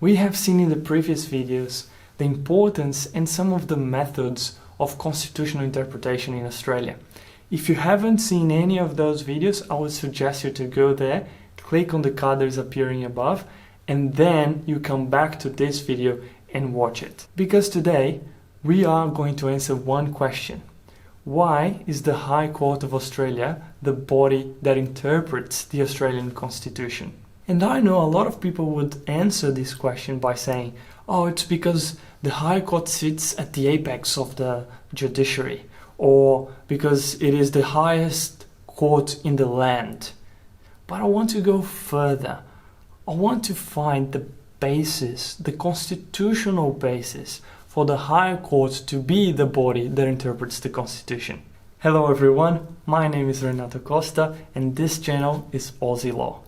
We have seen in the previous videos the importance and some of the methods of constitutional interpretation in Australia. If you haven't seen any of those videos, I would suggest you to go there, click on the card that is appearing above, and then you come back to this video and watch it. Because today we are going to answer one question. Why is the High Court of Australia the body that interprets the Australian Constitution? And I know a lot of people would answer this question by saying, oh, it's because the High Court sits at the apex of the judiciary, or because it is the highest court in the land. But I want to go further. I want to find the basis, the constitutional basis for the High Court to be the body that interprets the Constitution. Hello everyone, my name is Renato Costa and this channel is Aussie Law.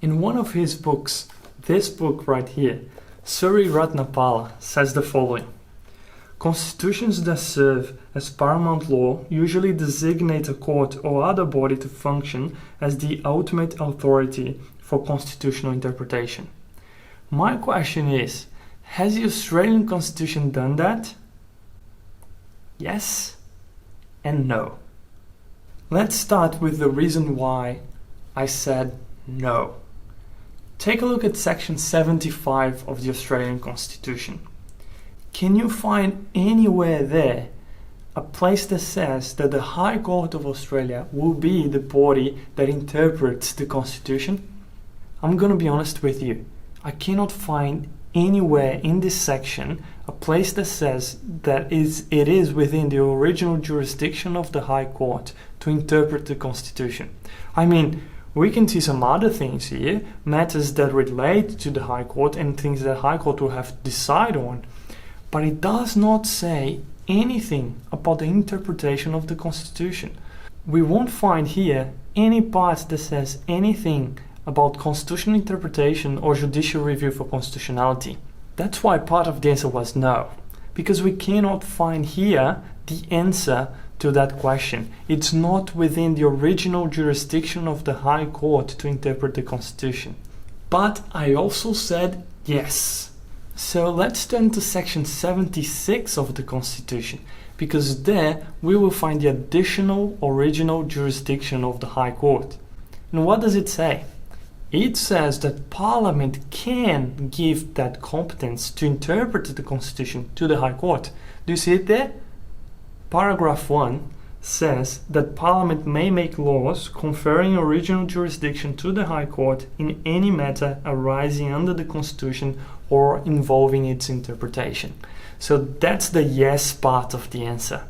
In one of his books, this book right here, Suri Ratnapala says the following: constitutions that serve as paramount law usually designate a court or other body to function as the ultimate authority for constitutional interpretation. My question is, has the Australian Constitution done that? Yes and no. Let's start with the reason why I said no. Take a look at section 75 of the Australian Constitution. Can you find anywhere there a place that says that the High Court of Australia will be the body that interprets the Constitution? I'm gonna be honest with you. I cannot find anywhere in this section a place that says that it is within the original jurisdiction of the High Court to interpret the Constitution. I mean, we can see some other things here, matters that relate to the High Court and things that the High Court will have to decide on, but it does not say anything about the interpretation of the Constitution. We won't find here any part that says anything about constitutional interpretation or judicial review for constitutionality. That's why part of the answer was no, because we cannot find here the answer to that question. It's not within the original jurisdiction of the High Court to interpret the Constitution. But I also said yes. So let's turn to section 76 of the Constitution, because there we will find the additional original jurisdiction of the High Court. And what does it say? It says that Parliament can give that competence to interpret the Constitution to the High Court. Do you see it there? Paragraph 1 says that Parliament may make laws conferring original jurisdiction to the High Court in any matter arising under the Constitution or involving its interpretation. So that's the yes part of the answer.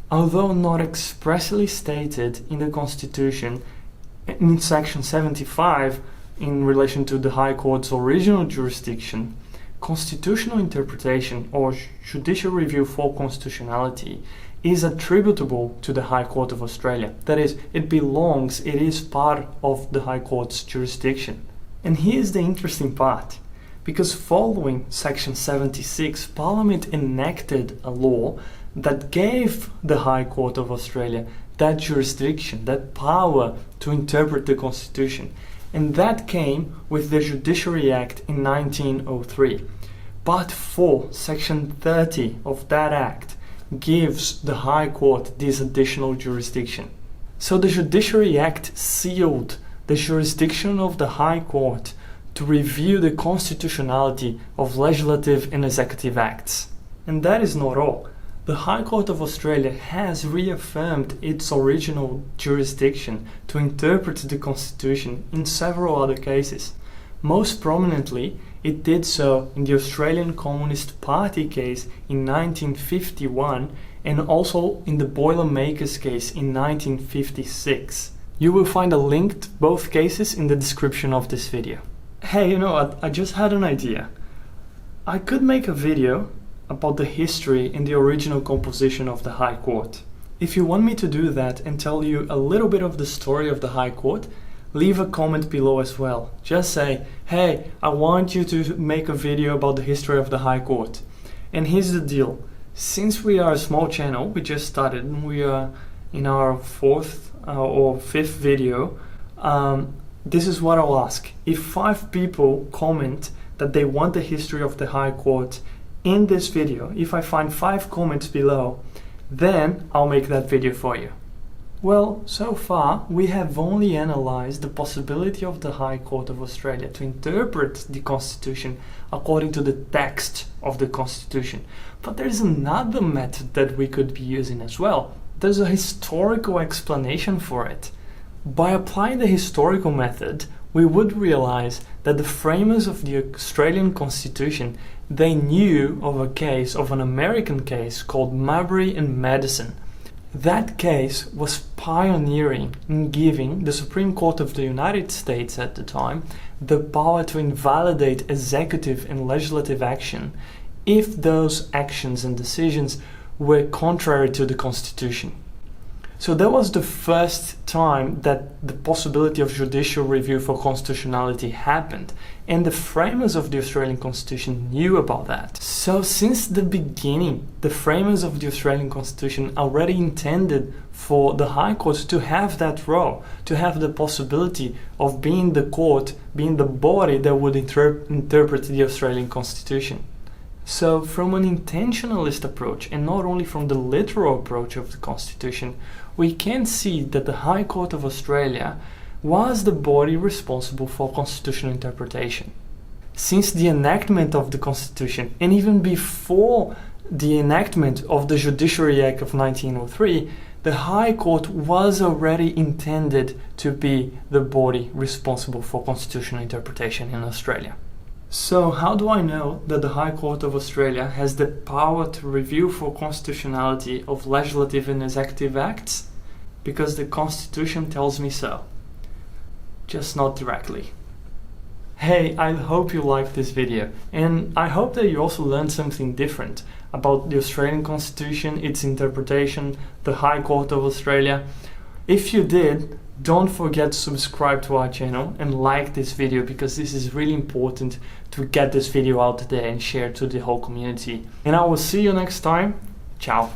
Although not expressly stated in the Constitution, in section 75, in relation to the High Court's original jurisdiction, constitutional interpretation or judicial review for constitutionality is attributable to the High Court of Australia. That is, it is part of the High Court's jurisdiction. And here's the interesting part, because following section 76, Parliament enacted a law that gave the High Court of Australia that jurisdiction, that power to interpret the Constitution. And that came with the Judiciary Act in 1903. But for section 30 of that act gives the High Court this additional jurisdiction. So the Judiciary Act sealed the jurisdiction of the High Court to review the constitutionality of legislative and executive acts. And that is not all. The High Court of Australia has reaffirmed its original jurisdiction to interpret the Constitution in several other cases. Most prominently, it did so in the Australian Communist Party case in 1951 and also in the Boilermakers case in 1956. You will find a link to both cases in the description of this video. Hey, you know what? I just had an idea. I could make a video about the history and the original composition of the High Court. If you want me to do that and tell you a little bit of the story of the High Court, leave a comment below as well. Just say, hey, I want you to make a video about the history of the High Court. And here's the deal. Since we are a small channel, we just started and we are in our fourth or fifth video, this is what I'll ask. If 5 people comment that they want the history of the High Court in this video, if I find 5 comments below, then I'll make that video for you. Well, so far we have only analysed the possibility of the High Court of Australia to interpret the Constitution according to the text of the Constitution. But there's another method that we could be using as well. There's a historical explanation for it. By applying the historical method, we would realise that the framers of the Australian Constitution, they knew of a case, of an American case called Marbury and Madison. That case was pioneering in giving the Supreme Court of the United States at the time the power to invalidate executive and legislative action if those actions and decisions were contrary to the Constitution. So that was the first time that the possibility of judicial review for constitutionality happened, and the framers of the Australian Constitution knew about that. So since the beginning, the framers of the Australian Constitution already intended for the High Court to have that role, to have the possibility of being the court, being the body that would interpret the Australian Constitution. So from an intentionalist approach, and not only from the literal approach of the Constitution, we can see that the High Court of Australia was the body responsible for constitutional interpretation. Since the enactment of the Constitution, and even before the enactment of the Judiciary Act of 1903, the High Court was already intended to be the body responsible for constitutional interpretation in Australia. So how do I know that the High Court of Australia has the power to review for constitutionality of legislative and executive acts? Because the Constitution tells me so. Just not directly. Hey, I hope you liked this video, and I hope that you also learned something different about the Australian Constitution, its interpretation, the High Court of Australia. If you did, don't forget to subscribe to our channel and like this video, because this is really important to get this video out there and share to the whole community. And I will see you next time. Ciao.